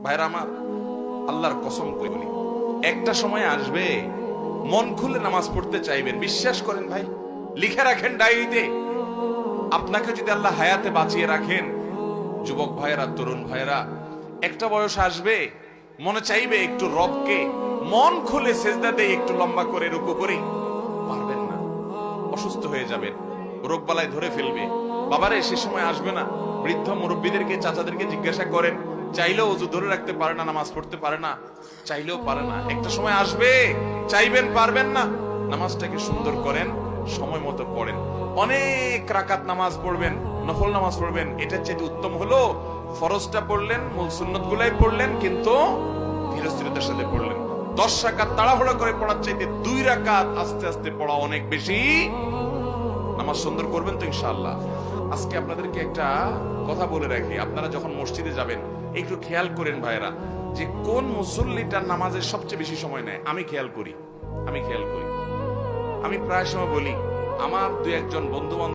ভাইরা আমার, আল্লাহর কসম করে বলি, একটা সময় আসবে মন খুলে নামাজ পড়তে চাইবেন। বিশ্বাস করেন ভাই, লিখে রাখেন ডায়েরিতে। আপনাকে যদি আল্লাহ হায়াতে বাঁচিয়ে রাখেন, যুবক ভাইয়েরা, তরুণ ভাইয়েরা, একটা বয়স আসবে মনে চাইবে একটু রবকে মন খুলে সেজদা দেই, একটু লম্বা করে রুকু করি। পারবেন না, অসুস্থ হয়ে যাবেন, রোগবালায় ধরে ফেলবে। বাবারে, সে সময় আসবে না? বৃদ্ধ মুরব্বীদেরকে, চাচাদেরকে জিজ্ঞাসা করেন, চাইলেও ওযু ধরে রাখতে পারে না, নামাজ পড়তে পারে না, চাইলেও পারে না। একটা সময় আসবে চাইবেন, পারবেন না। নামাজটাকে সুন্দর করেন, সময় মতো পড়েন। অনেক রাকাত নামাজ পড়বেন, নফল নামাজ পড়বেন। এটার চাইতে উত্তম হলো ফরজটা পড়লেন, মূল সুন্নত গুলাই পড়লেন, কিন্তু ধীরস্থিরতার সাথে পড়লেন। 10 রাকাত তাড়াহুড়া করে পড়ার চাইতে 2 রাকাত আস্তে আস্তে পড়া অনেক বেশি। নামাজ সুন্দর করবেন তো ইনশাআল্লাহ। আজকে আপনাদেরকে একটা কথা বলে রাখি, আপনারা যখন মসজিদে যাবেন একটু খেয়াল করেন ভাইরা, যে কোন মুসল্লিটার নামাজের সবচেয়ে বেশি সময় নেয়। আমি খেয়াল করি, আমি প্রায় সময় বলি, আমার 2-1 জন বন্ধু